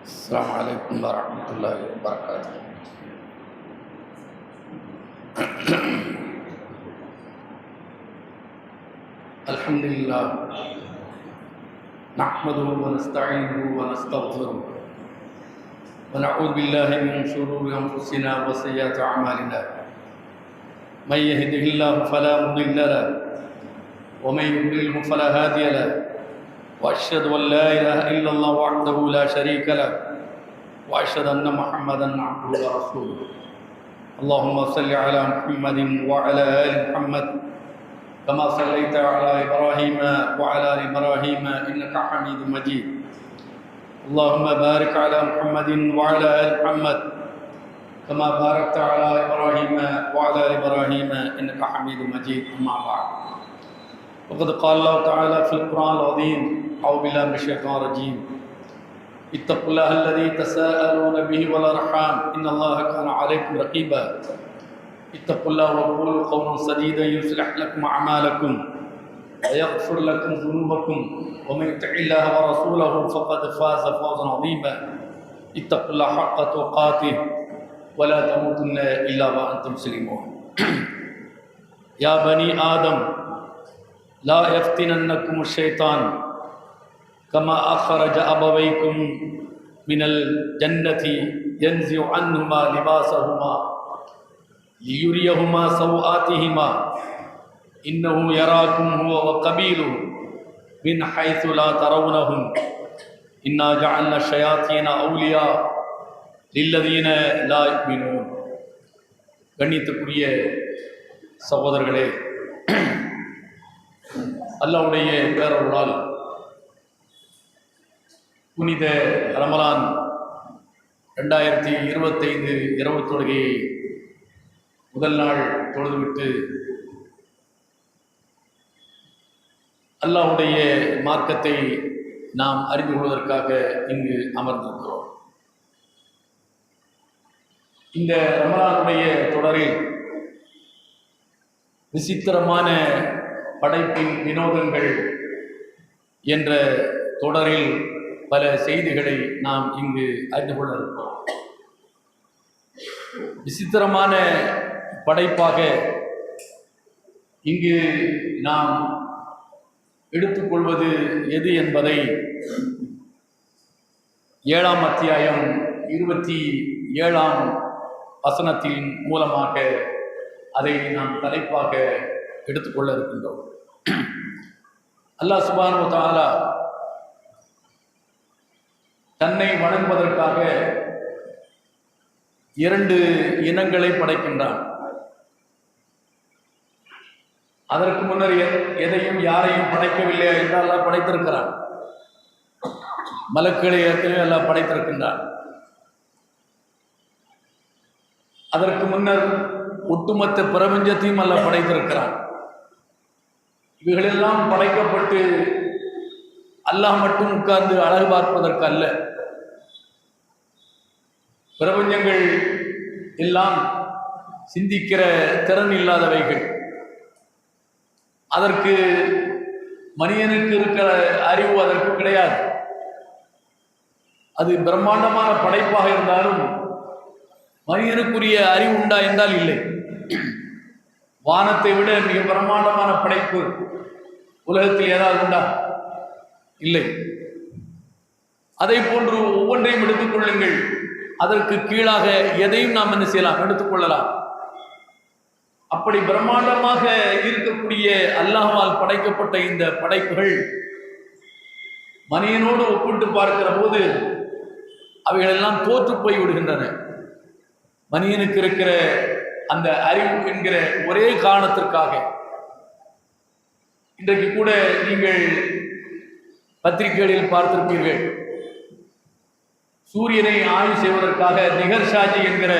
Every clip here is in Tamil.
السلام عليكم ورحمة الله وبركاته. الحمد لله نحمده ونستعينه ونستغفره ونعوذ بالله من شرور أنفسنا وسيئات أعمالنا. من يهده الله فلا مضل له ومن يضلله فلا هادي له، وأشهد أن لا إله إلا الله وحده لا شريك له، وأشهد أن محمدا عبده ورسوله. اللهم صل على محمد وعلى آل محمد كما صليت على إبراهيم وعلى آل إبراهيم إنك حميد مجيد. اللهم بارك على محمد وعلى آل محمد كما باركت على إبراهيم وعلى آل إبراهيم إنك حميد مجيد. أما بعد، وقد قال الله تعالى في القرآن العظيم: أعوذ بالله من الشيطان الرجيم. اتقوا الله الذي تساءلون به والأرحام إن الله كان عليكم رقيبا. اتقوا الله وقولوا قولا سديدا يصلح لكم أعمالكم ويغفر لكم ذنوبكم ومن يطع الله ورسوله فقد فاز فوزا عظيما. اتقوا الله حق تقاته ولا تموتن إلا وأنتم مسلمون. يا بني آدم لا يفتننكم الشيطان كما أخرج أبويكم من الجنة ينزع عنهما لباسهما ليريهما سوآتهما إنه يراكم هو وقبيله من حيث لا ترونهم إنا جعلنا الشياطين أولياء للذين لا يؤمنون. கண்ணியத்துக்குரிய சகோதரர்களே, அல்லாஹ்வுடைய பேரருளால் புனித ரமலான் 2025 இரவு தொழுகையை முதல் நாள் தொழுதுவிட்டு அல்லாஹ்வுடைய மார்க்கத்தை நாம் அறிந்து கொள்வதற்காக இங்கு அமர்ந்திருக்கிறோம். இந்த ரமலானுடைய தொடரில் விசித்திரமான படைப்பின் வினோதங்கள் என்ற தொடரில் பல செய்திகளை நாம் இங்கு அறிந்து கொள்ள இருக்கிறோம். விசித்திரமான படைப்பாக இங்கு நாம் எடுத்துக்கொள்வது எது என்பதை 7ஆம் அத்தியாயம் 27ஆம் வசனத்தின் மூலமாக அதை நாம் தலைப்பாக எடுத்துக்கொள்ள இருக்கின்றோம். அல்லாஹ் சுப்ஹானஹு வ தஆலா தன்னை வணங்குவதற்காக 2 இனங்களை படைக்கின்றான். அதற்கு முன்னர் எதையும் யாரையும் படைக்கவில்லை என்று அல்லாஹ் படைத்திருக்கிறான். மலக்குகளை ஏற்கனவே அல்லாஹ் படைத்திருக்கின்றான். அதற்கு முன்னர் ஒட்டுமொத்த பிரபஞ்சத்தையும் அல்லாஹ் படைத்திருக்கிறான். இவைகளெல்லாம் படைக்கப்பட்டு அல்லாஹ் மட்டும் உட்கார்ந்து அழகு பார்ப்பதற்கு அல்ல. பிரபஞ்சங்கள் எல்லாம் சிந்திக்கிற திறன் இல்லாதவைகள். அதற்கு மனிதனுக்கு இருக்கிற அறிவு அதற்கு கிடையாது. அது பிரம்மாண்டமான படைப்பாக இருந்தாலும் மனிதனுக்குரிய அறிவு உண்டா என்றால் இல்லை. வானத்தை விட மிக பிரம்மாண்டமான படைப்பு உலகத்தில் ஏதாவது உண்டா? இல்லை. அதை போன்று ஒவ்வொன்றையும் எடுத்துக்கொள்ளுங்கள். அதற்கு கீழாக எதையும் நாம் என்ன செய்யலாம்? எடுத்துக்கொள்ளலாம். அப்படி பிரம்மாண்டமாக இருக்கக்கூடிய அல்லாஹ்வால் படைக்கப்பட்ட இந்த படைப்புகள் மனிதனோடு ஒப்பிட்டு பார்க்கிற போது அவைகளெல்லாம் தோற்று போய் விடுகின்றன. மனிதனுக்கு இருக்கிற அந்த அறிவு என்கிற ஒரே காரணத்திற்காக இன்றைக்கு கூட நீங்கள் பத்திரிகைகளில் பார்த்திருப்பீர்கள். சூரியனை ஆய்வு செய்வதற்காக நிகர்ஷாஜி என்கிற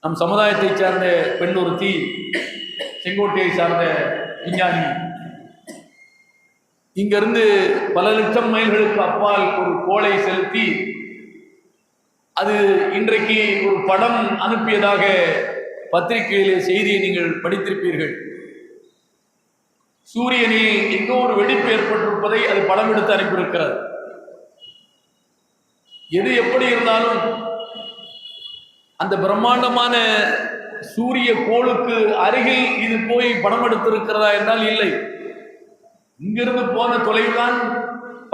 நம் சமுதாயத்தை சார்ந்த பெண் ஒருத்தி, செங்கோட்டையை சார்ந்த விஞ்ஞானி, இங்கிருந்து பல லட்சம் மைல்களுக்கு அப்பால் ஒரு கோளை செலுத்தி அது இன்றைக்கு ஒரு படம் அனுப்பியதாக பத்திரிகையிலே செய்தியை நீங்கள் படித்திருப்பீர்கள். சூரியனில் எங்கோ ஒரு வெடிப்பு ஏற்பட்டிருப்பதை அது படம் எடுத்து அனுப்பியிருக்கிறது. எது எப்படி இருந்தாலும் அந்த பிரம்மாண்டமான சூரிய கோளுக்கு அருகில் இது போய் படம் எடுத்திருக்கிறதா என்றால் இல்லை. இங்கிருந்து போன தொலைவுதான்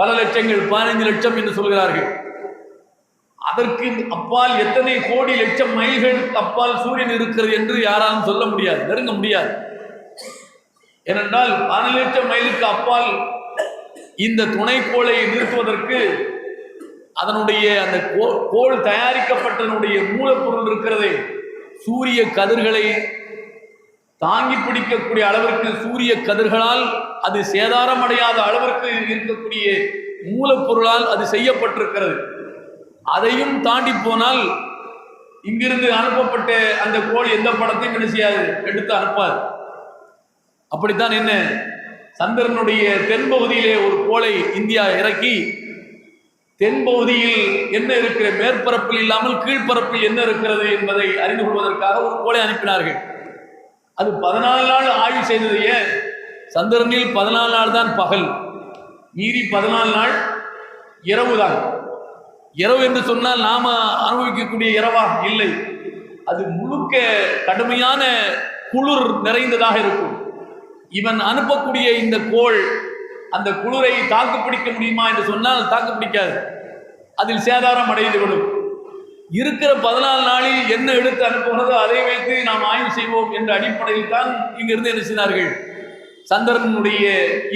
பல லட்சங்கள், 15 லட்சம் என்று சொல்கிறார்கள். அதற்கு அப்பால் எத்தனை கோடி லட்சம் மைல்கள் அப்பால் சூரியன் இருக்கிறது என்று யாராலும் சொல்ல முடியாது, நெருங்க முடியாது. ஏனென்றால் 15 லட்சம் மைலுக்கு அப்பால் இந்த துணைக்கோளை நிறுத்துவதற்கு அதனுடைய அந்த கோள் தயாரிக்கப்பட்டதனுடைய மூலப்பொருள் இருக்கிறதே, சூரிய கதிர்களை தாங்கி பிடிக்கக்கூடிய அளவிற்கு, சூரிய கதிர்களால் அது சேதாரம் அடையாத அளவிற்கு இருக்கக்கூடிய மூலப்பொருளால் அது செய்யப்பட்டிருக்கிறது. அதையும் தாண்டி போனால் இங்கிருந்து அனுப்பப்பட்ட அந்த கோள் எந்த படத்தையும் என்ன செய்யாது, எடுத்து அனுப்பாது. அப்படித்தான் என்ன, சந்திரனுடைய தென்பகுதியிலே ஒரு கோளை இந்தியா இறக்கி தென்பகுதியில் என்ன இருக்கிற, மேற்பரப்பில் இல்லாமல் கீழ்ப்பரப்பில் என்ன இருக்கிறது என்பதை அறிந்து கொள்வதற்காக ஒரு கோளை அனுப்பினார்கள். அது 14 நாள் ஆய்வு செய்தது. ஏன், சந்திரனில் 14 நாள் தான் பகல், மீறி 14 நாள் இரவு தான். இரவு என்று சொன்னால் நாம அனுபவிக்கக்கூடிய இரவா இல்லை, அது முழுக்க கடுமையான குளிர் நிறைந்ததாக இருக்கும். இவன் அனுப்பக்கூடிய இந்த கோள் அந்த குளிரை தாக்கு பிடிக்க முடியுமா என்று சொன்னால் தாக்கு பிடிக்காது, அதில் சேதாரம் அடைந்துவிடும். இருக்கிற 14 நாளில் என்ன எடுத்து அனுப்புகிறதோ அதை வைத்து நாம் ஆய்வு செய்வோம் என்ற அடிப்படையில் தான் இங்கிருந்து என்ன செய்தார்கள், சந்திரனுடைய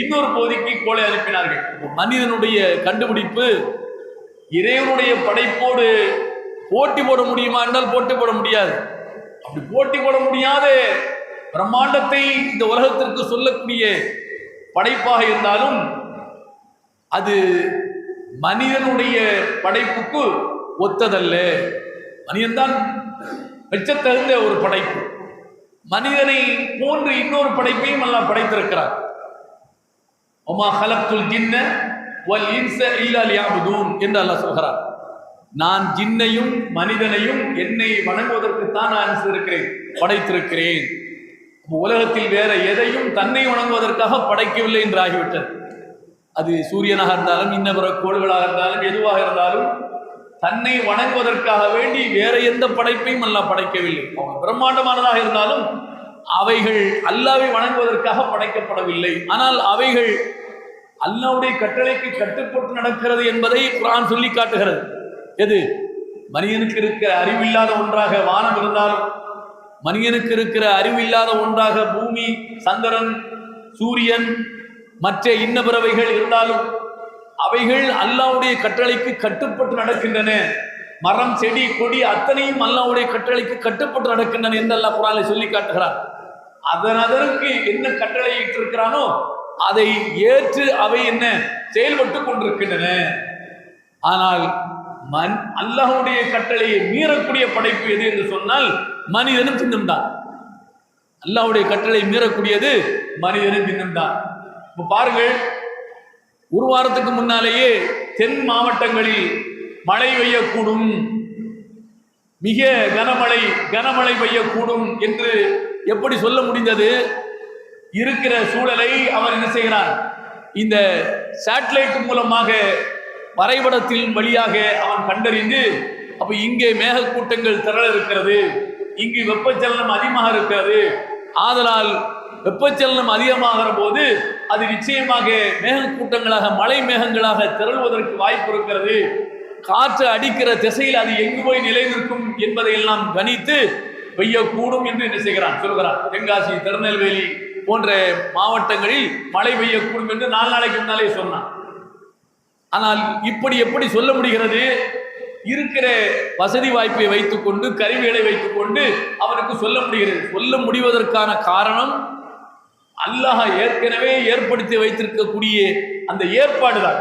இன்னொரு பகுதிக்கு கோளை அனுப்பினார்கள். மனிதனுடைய கண்டுபிடிப்பு இறைவனுடைய படைப்போடு போட்டி போட முடியுமா என்றால் போட்டி போட முடியாது. அப்படி போட்டி போட முடியாத பிரம்மாண்டத்தை இந்த உலகத்திற்கு சொல்லக்கூடிய படைப்பாக இருந்தாலும் அது மனிதனுடைய படைப்புக்கு ஒத்ததல்ல. மனிதன்தான் மெச்சத்தகுந்த ஒரு படைப்பு. மனிதனை போன்று இன்னொரு படைப்பையும் அல்லாஹ் படைத்திருக்கிறார். ஒமா ஹலக்துல் ஜின்ன வல் இன்ஸ இல்லா லியஅபுதூன் என்று அல்லாஹ் சொல்கிறார். நான் ஜின்னையும் மனிதனையும் என்னை வணங்குவதற்குத்தான் நான் படைத்திருக்கிறேன். உலகத்தில் வேற எதையும் தன்னை வணங்குவதற்காக படைக்கவில்லை என்று ஆகிவிட்டது. அது சூரியனாக இருந்தாலும் இன்ன பிற கோள்களாக இருந்தாலும் எதுவாக இருந்தாலும் தன்னை வணங்குவதற்காக வேண்டி வேற எந்த படைப்பையும் அல்லாஹ் படைக்கவில்லை. அவங்க பிரம்மாண்டமானதாக இருந்தாலும் அவைகள் அல்லாஹ்வை வணங்குவதற்காக படைக்கப்படவில்லை. ஆனால் அவைகள் அல்லாஹ்வுடைய கட்டளைக்கு கட்டுப்பட்டு நடக்கிறது என்பதை குர்ஆன் சொல்லி காட்டுகிறது. எது, மனிதனுக்கு இருக்கிற அறிவில்லாத ஒன்றாக வானம் இருந்தாலும், மனிதனுக்கு இருக்கிற அறிவில்லாத ஒன்றாக பூமி, சந்திரன், சூரியன், மற்ற இன்ன பிறவைகள் இருந்தாலும் அவைகள் அல்லாஹ்வுடைய கட்டளைக்கு கட்டுப்பட்டு நடக்கின்றன. மரம், செடி, கொடி அத்தனையும் அல்லாஹ்வுடைய கட்டளைக்கு கட்டுப்பட்டு நடக்கின்றன என்று அல்லாஹ் குர்ஆனில் சொல்லி காட்டுகிறார். அதற்கு என்ன கட்டளை இட்டிருக்கிறானோ அதை ஏற்று அவை என்ன செயல்பட்டு கொண்டிருக்கின்றன. ஆனால் அல்லாஹ்வுடைய கட்டளையை மீறக்கூடிய படைப்பு எது என்று சொன்னால் மனிதனும் சின்னம் தான். அல்லாஹ்வுடைய கட்டளை மீறக்கூடியது மனிதனும் சின்னம் தான். இப்போ பாருங்கள், ஒரு வாரத்துக்கு முன்னாலேயே தென் மாவட்டங்களில் மழை பெய்யக்கூடும், மிக கனமழை பெய்யக்கூடும் என்று எப்படி சொல்ல முடிந்தது? இருக்கிற சூழலை அவர் என்ன செய்கிறார், இந்த சேட்டலைட் மூலமாக வரைபடத்தின் வழியாக அவன் கண்டறிந்து, அப்ப இங்கே மேகக்கூட்டங்கள் திரள இருக்கிறது, இங்கு வெப்பச்சலனம் அதிகமாக இருக்கிறது, ஆதலால் வெப்பச்சலனம் அதிகமாகிற போது அது நிச்சயமாக மேகக்கூட்டங்களாக மழை மேகங்களாக திரள்வதற்கு வாய்ப்பு இருக்கிறது, காற்று அடிக்கிற திசையில் அது எங்கு போய் நிலை நிற்கும் என்பதையெல்லாம் கணித்து பெய்யக்கூடும் என்று என்ன செய்கிறான், சொல்கிறான். தென்காசி, திருநெல்வேலி போன்ற மாவட்டங்களில் மழை பெய்யக்கூடும் என்று 4 நாளைக்கு முன்னாலே சொன்னான். ஆனால் இப்படி எப்படி சொல்ல முடிகிறது? இருக்கிற வசதி வாய்ப்பை வைத்துக்கொண்டு, கருவிகளை வைத்துக்கொண்டு அவனுக்கு சொல்ல முடிகிறது. சொல்ல முடிவதற்கான காரணம் அல்லாஹ் ஏற்கனவே ஏற்படுத்தி வைத்திருக்கக்கூடிய அந்த ஏற்பாடு தான்.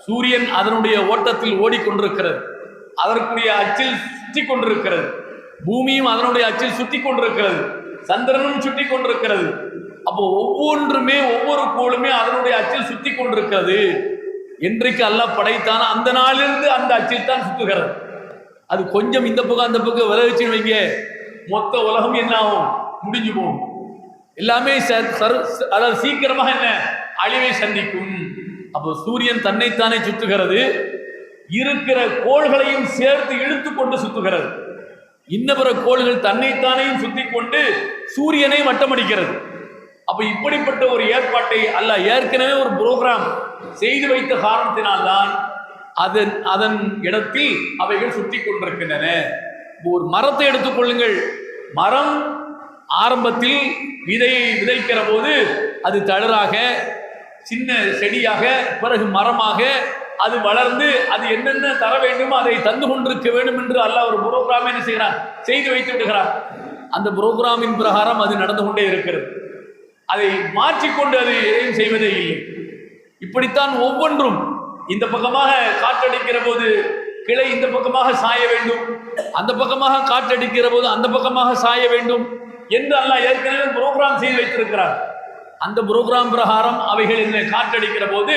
சூரியன் அதனுடைய ஓட்டத்தில் ஓடிக்கொண்டிருக்கிறது, அதற்குரிய அச்சில் சுற்றி கொண்டிருக்கிறது, பூமியும் அதனுடைய அச்சில் சுற்றி கொண்டிருக்கிறது, சந்திரனும் சுற்றி கொண்டிருக்கிறது. அப்போ ஒவ்வொன்றுமே ஒவ்வொரு கோளுமே அதனுடைய அச்சில் சுற்றி கொண்டிருக்கிறது. என்றைக்கு அல்லாஹ் படைத்தான அந்த நாளிலிருந்து அந்த அச்சில் தான் சுற்றுகிறது. அது கொஞ்சம் இந்த பக்கம் அந்த பக்கம் விலகிச்சு வைங்க, மொத்த உலகம் என்ன ஆகும், முடிஞ்சு போகும். எல்லாமே அதாவது சீக்கிரமாக என்ன அழிவை சந்திக்கும். அப்போ சூரியன் தன்னைத்தானே சுற்றுகிறது, இருக்கிற கோள்களையும் சேர்த்து இழுத்து கொண்டு சுத்துகிறது. இன்னபிற கோள்கள் தன்னைத்தானையும் சுத்தி கொண்டு சூரியனை வட்டமடிக்கிறது. அப்ப இப்படிப்பட்ட ஒரு ஏற்பாட்டை அல்லாஹ் ஏற்கனவே ஒரு புரோகிராம் செய்து வைத்த காரணத்தினால்தான் அதன் இடத்தில் அவைகள் சுத்தி கொண்டிருக்கின்றன. ஒரு மரத்தை எடுத்துக்கொள்ளுங்கள். மரம் ஆரம்பத்தில் விதையை விதைக்கிற போது அது தளிராக, சின்ன செடியாக, பிறகு மரமாக அது வளர்ந்து அது என்னென்ன தர வேண்டுமோ அதை தந்து கொண்டிருக்க வேண்டும் என்று அல்லாஹ் ஒரு புரோகிராம் என்ன செய்கிறார், செய்து வைத்து விடுகிறார். அந்த புரோகிராமின் பிரகாரம் அது நடந்து கொண்டே இருக்கிறது. அதை மாற்றிக்கொண்டு அது எதையும் செய்வதே இல்லை. இப்படித்தான் ஒவ்வொன்றும் இந்த பக்கமாக காற்றடிக்கிற போது கிளை இந்த பக்கமாக சாய வேண்டும், அந்த பக்கமாக காற்றடிக்கிற போது அந்த பக்கமாக சாய வேண்டும் என்று அல்லாஹ் ஏற்கனவே புரோகிராம் செய்து வைத்திருக்கிறார். அந்த புரோகிராம் பிரகாரம் அவைகள் என்ன காற்றடிக்கிற போது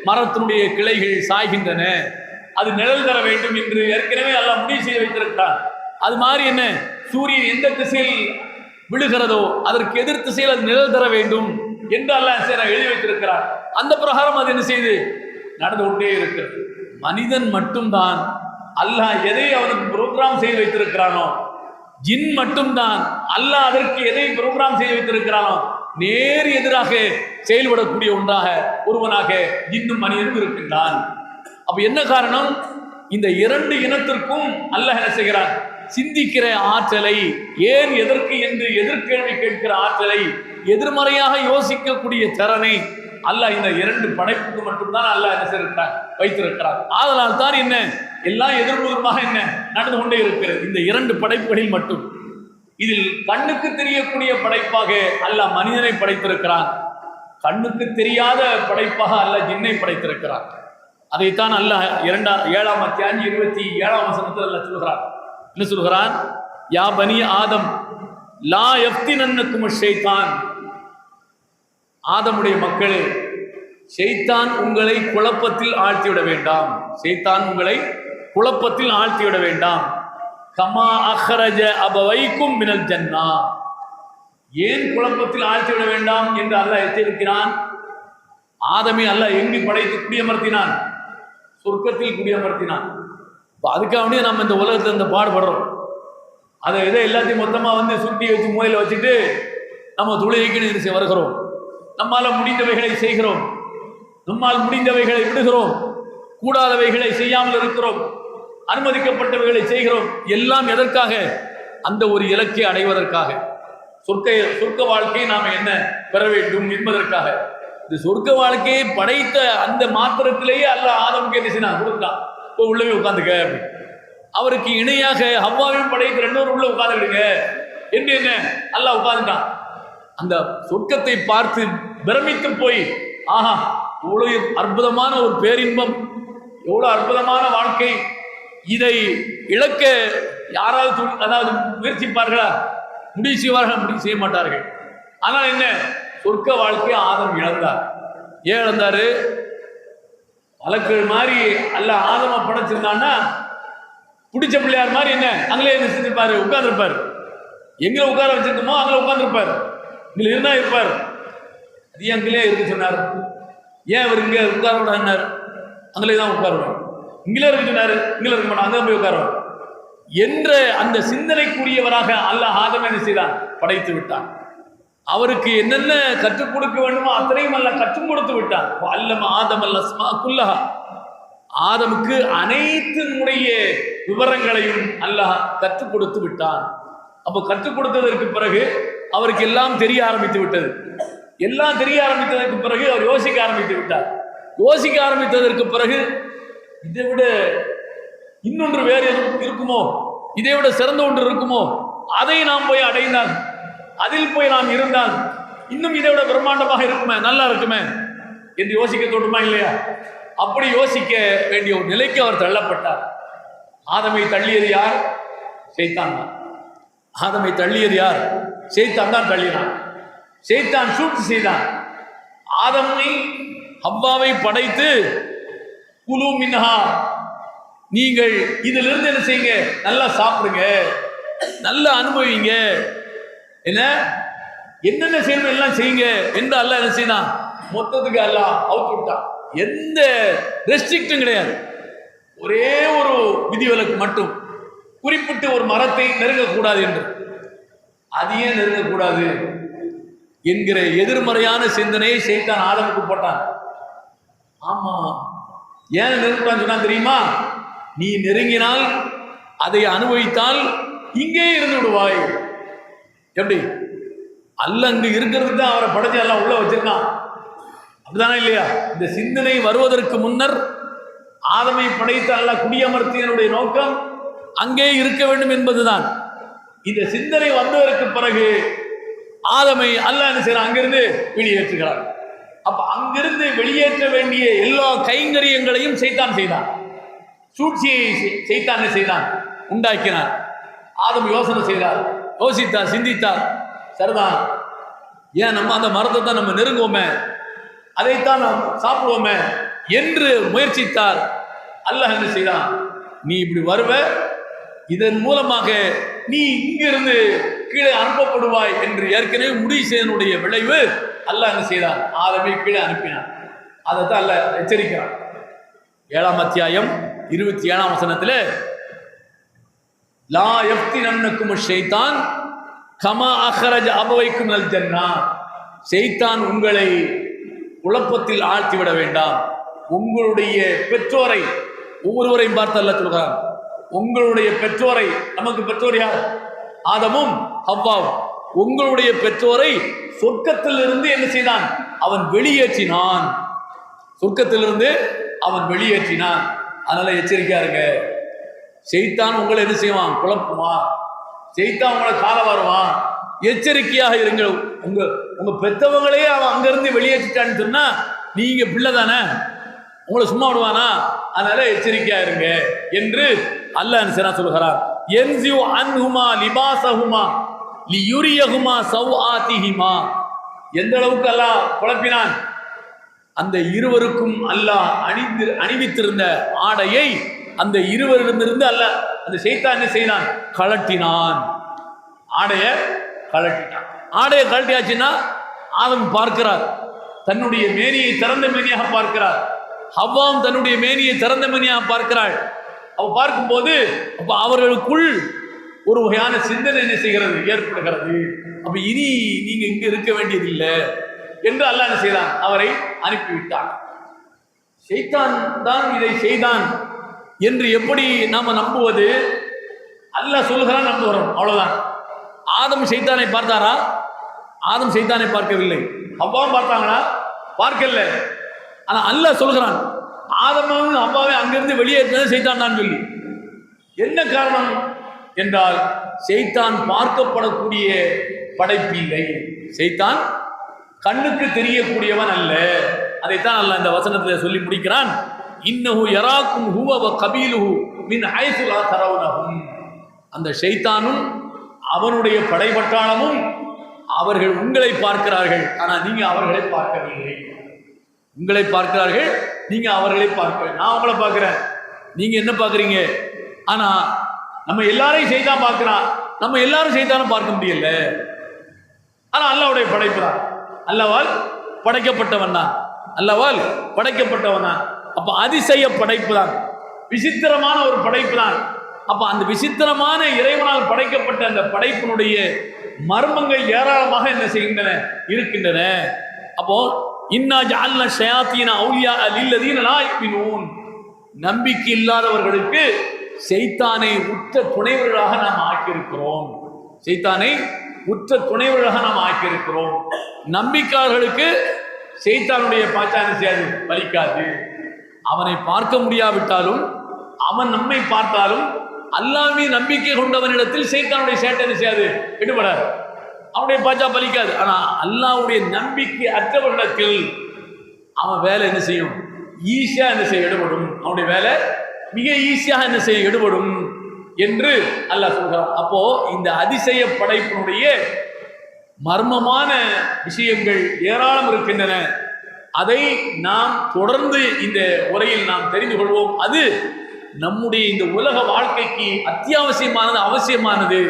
மரத்தினுடைய கிளைகள் சாய்கின்றன, அது நிழல் தர வேண்டும் என்று ஏற்கனவே அல்லாஹ் முடிவு செய்து வைத்திருக்கிறார். அது மாதிரி என்ன, சூரியன் எந்த திசையில் விழுகிறதோ அதற்கு எதிர் திசையில் அது நிழல் தர வேண்டும் என்று அல்லாஹ் எழுதி வைத்திருக்கிறார். அந்த பிரகாரம் அது என்ன செய்து நடந்து கொண்டே இருக்கிறது. மனிதன் மட்டும்தான் அல்லாஹ் எதை அவனுக்கு புரோகிராம் செய்து வைத்திருக்கிறானோ, ஜின் மட்டும்தான் அல்லாஹ் அதற்கு எதை புரோகிராம் செய்து வைத்திருக்கிறானோ நேர் எதிராக செயல்படக்கூடிய ஒருவனாக ஜின்னும் மனிதனும் இருக்கின்றான். அப்ப என்ன காரணம்? இந்த இரண்டு இனத்திற்கும் அல்லாஹ் என்ன செய்கிறான், சிந்திக்கிற ஆற்றலை, ஏன் எதற்கு என்று எதிர்கேள்வி கேட்கிற ஆற்றலை, எதிர்மறையாக யோசிக்கக்கூடிய திறனை அல்லாஹ் இந்த இரண்டு படைப்புக்கு மட்டும்தான் அல்லாஹ் என்ன செய்திருக்கிறார், வைத்திருக்கிறார். ஆதலால் தான் என்ன எல்லாம் எதிர்முகமாக என்ன நடந்து கொண்டே இருக்கிறது இந்த இரண்டு படைப்புகளில் மட்டும். இதில் கண்ணுக்கு தெரியக்கூடிய படைப்பாக அல்லாஹ் மனிதனை படைத்திருக்கிறான், கண்ணுக்கு தெரியாத படைப்பாக அல்லாஹ் ஜின்னை படைத்திருக்கிறான். அதைத்தான் அல்லாஹ் 7ஆம் அத்தியாயம் 27ஆம் வசனத்தில் அல்லாஹ் சொல்கிறான். என்ன சொல்கிறான்? யா பனி ஆதம் லா யஃப்தினன்னக்கும் ஷைத்தான், ஆதமுடைய மக்களே, ஷைத்தான் உங்களை குழப்பத்தில் ஆழ்த்திவிட வேண்டாம், ஷைத்தான் உங்களை குழப்பத்தில் ஆழ்த்திவிட வேண்டாம். கமா அஹ்ரஜ அபவைக்கும் மினல் ஜன்னா, ஏன் குழப்பத்தில் ஆழ்த்திவிட வேண்டாம் என்று அல்லாஹ் எச்சரிக்கிறான். ஆதமை அல்லாஹ் எங்கு படைத்து குடியமர்த்தினான்? சொர்க்கத்தில் குடியமர்த்தினான். அதுக்காக நம்ம இந்த உலகத்தில் இந்த பாடுபடுறோம். அதை எதை எல்லாத்தையும் மொத்தமாக சுருட்டி வச்சு மூலையில் வச்சுட்டு நம்ம தொழுகைக்கு வருகிறோம். நம்மால் முடிந்தவைகளை செய்கிறோம், நம்மால் முடிந்தவைகளை விடுகிறோம், கூடாதவைகளை செய்யாமல் இருக்கிறோம், அனுமதிக்கப்பட்டவைகளை செய்கிறோம். எல்லாம் எதற்காக? அந்த ஒரு இலக்கை அடைவதற்காக, சொர்க்க வாழ்க்கையை நாம் என்ன பெற வேண்டும் என்பதற்காக. இந்த சொர்க்க வாழ்க்கையை படைத்த அந்த மாத்திரத்திலேயே அல்லாஹ் ஆதமுக்கு என்ன செய்யணும், கொடுத்தான். இப்போ உள்ளவே உட்காந்துக்க, அவருக்கு இணையாக ஹவ்வாவையும் படைத்த 2 உள்ள உட்காந்துக்கிடுங்க என்று என்ன அல்லாஹ் உட்காந்துட்டான். அந்த சொர்க்கத்தை பார்த்து பிரமித்து போய், ஆஹா இவ்வளவு அற்புதமான ஒரு பேரின்பம், எவ்வளவு அற்புதமான வாழ்க்கை, இதை இழக்க யாராவது அதாவது முயற்சிப்பார்களா? முடிவு செய்வார்கள்? முடிவு செய்ய மாட்டார்கள். ஆனால் என்ன, சொர்க்க வாழ்க்கையை ஆதம் இழந்தார். ஏன் இழந்தாரு? மலக்கள் மாதிரி அல்ல ஆதம படைச்சிருந்தான்னா பிடிச்ச பிள்ளையார் மாதிரி என்ன அங்கே என்ன செஞ்சிருப்பாரு, உட்கார்ந்துருப்பார். எங்கே உட்கார வச்சிருக்கோமோ அங்கே உட்கார்ந்துருப்பார், இங்கே இருந்தா இருப்பார். அது அங்கிலே இருக்க சொன்னார். ஏன் அவர் இங்கே உட்கார விடாரு? அங்கே தான் உட்காருவார். இங்கே இருக்க சொன்னார், இங்கே இருக்க மாட்டான், அங்கே போய் உட்காருவார் என்ற அந்த சிந்தனைக்குரியவராக அல்லாஹ் ஆதம் என்ன செய்தான், படைத்து விட்டான். அவருக்கு என்னென்ன கற்றுக் கொடுக்க வேண்டுமோ அத்தனையும் அல்லாஹ் கற்றுக் கொடுத்து விட்டான். அல்லம ஆதம் அஸ்மா குல்லஹா, ஆதமுக்கு அனைத்தினுடைய விவரங்களையும் அல்லாஹ் கற்றுக் கொடுத்து விட்டான். அப்போ கற்றுக் கொடுத்ததற்கு பிறகு அவருக்கு எல்லாம் தெரிய ஆரம்பித்து விட்டது. எல்லாம் தெரிய ஆரம்பித்ததற்கு பிறகு அவர் யோசிக்க ஆரம்பித்து விட்டார். யோசிக்க ஆரம்பித்ததற்கு பிறகு இதை விட இன்னொன்று வேறு எதுவும் இருக்குமோ, இதை விட சிறந்த ஒன்று இருக்குமோ, அதை நாம் போய் அடைந்தான், அதில் போய் நாம் இருந்தால் இன்னும் இதை விட பிரம்மாண்டமாக இருக்குமே, நல்லா இருக்குமே என்று யோசிக்க தோன்றுமா இல்லையா? அப்படி யோசிக்க வேண்டிய ஒரு நிலைக்கு அவர் தள்ளப்பட்டார். ஆதமை தள்ளியது யார்? ஷைத்தான் தான். ஆதமை தள்ளியது யார்? ஷைத்தான் தான் தள்ளினான். ஷைத்தான் சூழ்ச்சி செய்தான். ஆதமை ஹவ்வாவை படைத்து குலு மின்ஹா, நீங்கள் இதிலிருந்து என்ன செய்யுங்க, நல்லா சாப்பிடுங்க, நல்லா அனுபவிங்க, என்ன என்னென்ன செய்யணும் எல்லாம் செய்யுங்க என்று அல்லாஹ் என்ன செய்யலாம், மொத்தத்துக்கு அல்லாஹ் அவுத்து விட்டான். எந்த ரெஸ்ட்ரிக்டும் கிடையாது. ஒரே ஒரு விதிவிலக்கு மட்டும், குறிப்பிட்டு ஒரு மரத்தை நெருங்கக்கூடாது என்று. அது ஏன் நெருங்கக்கூடாது என்கிற எதிர்மறையான சிந்தனையை ஷைத்தான் ஆதமுக்கு போட்டான். ஆமா, ஏன் நெருங்கக்கூடாதுன்னு சொன்னா தெரியுமா? நீ நெருங்கினால், அதை அனுபவித்தால் இங்கே இருந்து விடுவாய். எப்படி? அல்ல அங்கு இருக்கிறதுக்கு தான் அவரை படைச்சு எல்லாம் உள்ள வச்சிருக்கான், அப்படிதானே இல்லையா? இந்த சிந்தனை வருவதற்கு முன்னர் ஆதமை படைத்த அல்ல குடியமர்த்தியனுடைய நோக்கம் அங்கே இருக்க வேண்டும் என்பதுதான். இந்த சிந்தனை வந்ததற்கு பிறகு ஆதமை அல்லாஹ் என்ன செய்யறான்? அங்கிருந்து வெளியேற்றுகிறார். அப்ப அங்கிருந்து வெளியேற்ற வேண்டிய எல்லா கைங்கரியங்களையும் சைத்தான் செய்தான். சூழ்ச்சியை சைத்தான் செய்தான், உண்டாக்கினார். ஆதம் யோசனை செய்தார், யோசித்தார், சிந்தித்தார். சரிதான், ஏன் நம்ம அந்த மரத்தை தான் நம்ம நெருங்குவோமே, அதைத்தான் நாம் சாப்பிடுவோமே என்று முயற்சித்தார். அல்லாஹ் என்ன செய்தான்? நீ இப்படி வருவ, இதன் மூலமாக நீ இங்கிருந்து கீழே அனுப்பப்படுவாய் என்று ஏற்கனவே முடிவு செய்தனுடைய விளைவு அல்லாஹ் என்ன செய்தான்? ஆதமை கீழே அனுப்பினான். அதைத்தான் அல்லாஹ் எச்சரிக்கிறான். 7ஆம் அத்தியாயம் 27ஆம் வசனத்தில், லா யஃப்தினன்னக்கும் ஷைத்தான் கமா அஹ்ரஜ அபவைக்கும் மினல் ஜன்னா. ஷைத்தான் உங்களை குழப்பத்தில் ஆழ்த்திவிட வேண்டாம். உங்களுடைய பெற்றோரை, ஒவ்வொருவரையும் பார்த்து அல்லாஹ் சொல்கிறான், உங்களுடைய பெற்றோரை, நமக்கு பெற்றோர் யார்? ஆதமும் ஹவ்வாவும். உங்களுடைய பெற்றோரை சொர்க்கத்திலிருந்து என்ன செய்தான்? அவன் வெளியேற்றினான். சொர்க்கத்திலிருந்து அவன் வெளியேற்றினான். அதனால எச்சரிக்கையா இருங்க. ஷைத்தான் உங்களை என்ன செய்வான்? குழப்புவான். ஷைத்தான் உங்களை கால வருவான். எச்சரிக்கையாக இருங்கள். உங்க பெற்றவங்களையே அவன் அங்கிருந்து வெளியேற்றிட்டான்னு சொன்னா நீங்க பிள்ளை தானே, உங்களை சும்மா விடுவானா? அதனால எச்சரிக்கையா இருங்க என்று அல்லாஹ் என்ன சொல்கிறார்? யன்ஸிஉ அன்ஹுமா லிபாஸஹுமா லியுரியஹுமா சவ்ஆதிஹிமா. எந்த அளவுக்கு அல்லாஹ் குழப்பினான்? அந்த இருவருக்கும் அல்லாஹ் அணிவித்திருந்த ஆடையை அந்த இருவரிடமிருந்து அல்லாஹ் அந்த ஷைத்தான் என்ன செய்தான்? கழட்டினான். ஆடையை கழட்டினான். ஆடையை கழட்டியாச்சுன்னா ஆதம் பார்க்கிறார், தன்னுடைய மேனியை திறந்த மேனியாக பார்க்கிறார். ஹவ்வாவும் தன்னுடைய மேனியை திறந்த மேனியாக பார்க்கிறாள். அவ பார்க்கும்போது அப்ப அவர்களுக்குள் ஒரு வகையான சிந்தனை என்ன செய்கிறது? ஏற்படுகிறது. அப்ப இனி நீங்க இங்க இருக்க வேண்டியதில்லை என்று அல்லாஹ் என்ன செய்தான்? அவரை அனுப்பிவிட்டான். ஷைத்தான் தான் இதை செய்தான் என்று எப்படி நாம நம்புவது? அல்லாஹ் சொல்லுகிறான், நம்புகிறோம், அவ்வளவுதான். ஆதம் ஷைத்தானை பார்த்தாரா? ஆதம் ஷைத்தானை பார்க்கவில்லை. ஹவ்வாவும் பார்த்தாங்களா? பார்க்கல. ஆனா அல்லாஹ் சொல்கிறான், ஆதமும் அவ்வாவை அங்கிருந்து வெளியேற்றினது ஷைத்தான் தான் சொல்லி. என்ன காரணம் என்றால், ஷைத்தான் பார்க்கப்படக்கூடிய படைப்பு இல்லை. ஷைத்தான் கண்ணுக்கு தெரியக்கூடியவன் அல்ல. அதைத்தான் அல்லாஹ் இந்த வசனத்தில் சொல்லி முடிக்கிறான். இன்னஹு யராக்கும் ஹுவ வ கபீலுஹு மின் ஹைஸு லா தரவுனஹும். அந்த ஷைத்தானும் அவனுடைய படைபட்டாளமும் அவர்கள் உங்களை பார்க்கிறார்கள், ஆனால் நீங்க அவர்களை பார்க்கவில்லை. உங்களை பார்க்கிறார்கள், நீங்க அவர்களை பார்க்கவில்லை. நான் உங்களை பார்க்கிறேன், நீங்க என்ன பார்க்குறீங்க? ஆனா நம்ம எல்லாரையும் ஷைத்தான் பார்க்கிறான், நம்ம எல்லாரும் ஷைத்தானும் பார்க்க முடியல. ஆனா அல்லாஹ்வுடைய படைப்பு தான், அல்லாஹ்வால் படைக்கப்பட்டவன் தான், அல்லாஹ்வால் படைக்கப்பட்டவன் தான். அப்ப அதிசய படைப்பு தான், விசித்திரமான ஒரு படைப்பு தான். அப்ப அந்த விசித்திரமான இறைவனால் படைக்கப்பட்ட அந்த படைப்பினுடைய மர்மங்கள் ஏராளமாக என்ன செய்கின்றன? இருக்கின்றன. அப்போ இன்னா ஜஅல்னா ஷயாத்தீன அவுலியா லில்லதீன லா யுமினூன். நம்பிக்கை இல்லாதவர்களுக்கு ஷைத்தானை உற்ற துணைவர்களாக நாம் ஆக்கியிருக்கிறோம். ஷைத்தானை உற்ற துணைவர்களாக நாம் ஆக்கியிருக்கிறோம். நம்பிக்கையாளர்களுக்கு ஷைத்தானுடைய பாச்சான செய்யாது, பலிக்காது. அவனை பார்க்க முடியாவிட்டாலும், அவன் நம்மை பார்த்தாலும், அல்லாஹ்வை நம்பிக்கை கொண்டவனிடத்தில் ஷைத்தானுடைய சேட்டை செய்யாது, ஈடுபடாது. அவனுடைய பாச்சா பலிக்காது. ஆனா அல்லாஹ்வுடைய நம்பிக்கை அற்றவரிடத்தில் அவன் வேலை என்ன செய்யும்? ஈஸியா என்ன செய்ய ஈடுபடும். அவனுடைய வேலை மிக ஈஸியாக என்ன செய்ய ஈடுபடும் என்று அல்லாஹ் சொல்கிறான். அப்போ இந்த அதிசய படைப்பினுடைய மர்மமான விஷயங்கள் ஏராளம் இருக்கின்றன. அதை நாம் தொடர்ந்து இந்த உரையில் நாம் தெரிந்து கொள்வோம். அது நம்முடைய இந்த உலக வாழ்க்கைக்கு அத்தியாவசியமானது, அவசியமானது.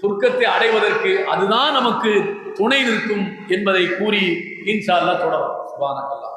சொர்க்கத்தை அடைவதற்கு அதுதான் நமக்கு துணை நிற்கும் என்பதை கூறி இன்ஷா அல்லாஹ் தொடரும். சுப்ஹானல்லாஹ்.